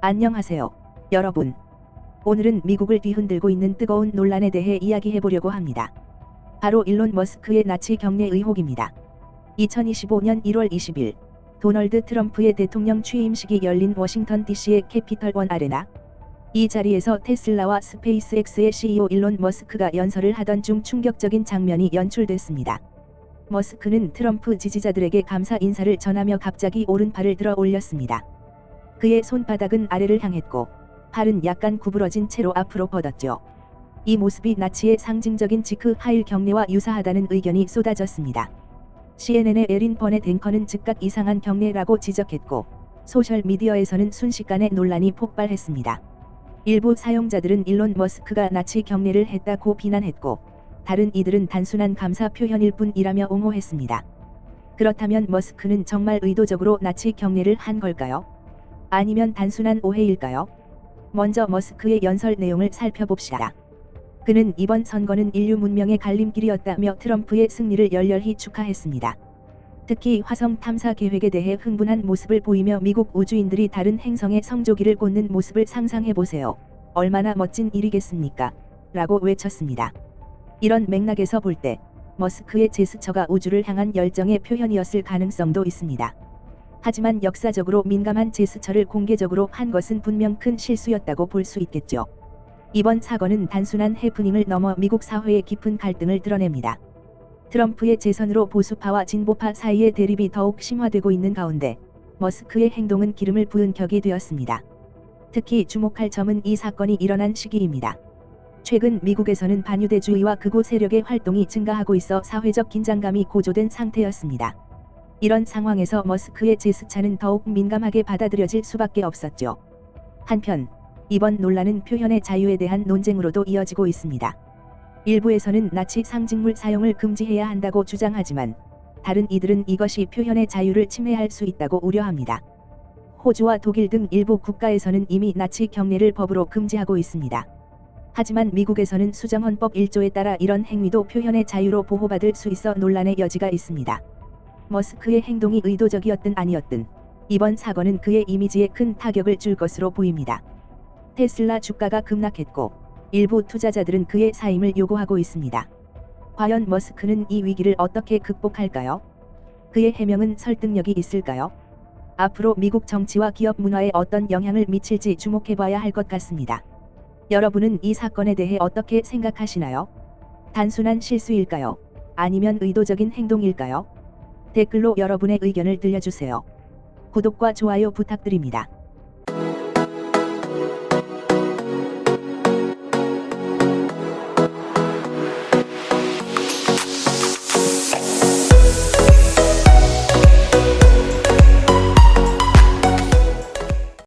안녕하세요, 여러분. 오늘은 미국을 뒤흔들고 있는 뜨거운 논란에 대해 이야기해보려고 합니다. 바로 일론 머스크의 나치 경례 의혹입니다. 2025년 1월 20일 도널드 트럼프의 대통령 취임식이 열린 워싱턴 DC의 캐피털 원 아레나. 이 자리에서 테슬라와 스페이스X의 CEO 일론 머스크가 연설을 하던 중 충격적인 장면이 연출됐습니다. 머스크는 트럼프 지지자들에게 감사 인사를 전하며 갑자기 오른팔을 들어 올렸습니다. 그의 손바닥은 아래를 향했고 팔은 약간 구부러진 채로 앞으로 뻗었죠. 이 모습이 나치의 상징적인 지크 하일 경례와 유사하다는 의견이 쏟아졌습니다. CNN의 에린 버넷 앵커는 즉각 이상한 경례라고 지적했고 소셜미디어에서는 순식간에 논란이 폭발했습니다. 일부 사용자들은 일론 머스크가 나치 경례를 했다고 비난했고 다른 이들은 단순한 감사 표현일 뿐이라며 옹호했습니다. 그렇다면 머스크는 정말 의도적으로 나치 경례를 한 걸까요? 아니면 단순한 오해일까요? 먼저 머스크의 연설 내용을 살펴봅시다. 그는 이번 선거는 인류 문명의 갈림길이었다며 트럼프의 승리를 열렬히 축하했습니다. 특히 화성 탐사 계획에 대해 흥분한 모습을 보이며 미국 우주인들이 다른 행성에 성조기를 꽂는 모습을 상상해보세요. 얼마나 멋진 일이겠습니까? 라고 외쳤습니다. 이런 맥락에서 볼 때 머스크의 제스처가 우주를 향한 열정의 표현이었을 가능성도 있습니다. 하지만 역사적으로 민감한 제스처를 공개적으로 한 것은 분명 큰 실수였다고 볼 수 있겠죠. 이번 사건은 단순한 해프닝을 넘어 미국 사회의 깊은 갈등을 드러냅니다. 트럼프의 재선으로 보수파와 진보파 사이의 대립이 더욱 심화되고 있는 가운데 머스크의 행동은 기름을 부은 격이 되었습니다. 특히 주목할 점은 이 사건이 일어난 시기입니다. 최근 미국에서는 반유대주의와 극우 세력의 활동이 증가하고 있어 사회적 긴장감이 고조된 상태였습니다. 이런 상황에서 머스크의 제스처는 더욱 민감하게 받아들여질 수밖에 없었죠. 한편 이번 논란은 표현의 자유에 대한 논쟁으로도 이어지고 있습니다. 일부에서는 나치 상징물 사용을 금지해야 한다고 주장하지만 다른 이들은 이것이 표현의 자유를 침해할 수 있다고 우려합니다. 호주와 독일 등 일부 국가에서는 이미 나치 경례를 법으로 금지하고 있습니다. 하지만 미국에서는 수정헌법 1조에 따라 이런 행위도 표현의 자유로 보호받을 수 있어 논란의 여지가 있습니다. 머스크의 행동이 의도적이었든 아니었든 이번 사건은 그의 이미지에 큰 타격을 줄 것으로 보입니다. 테슬라 주가가 급락했고 일부 투자자들은 그의 사임을 요구하고 있습니다. 과연 머스크는 이 위기를 어떻게 극복할까요? 그의 해명은 설득력이 있을까요? 앞으로 미국 정치와 기업 문화에 어떤 영향을 미칠지 주목해봐야 할 것 같습니다. 여러분은 이 사건에 대해 어떻게 생각하시나요? 단순한 실수일까요? 아니면 의도적인 행동일까요? 댓글로 여러분의 의견을 들려주세요. 구독과 좋아요 부탁드립니다.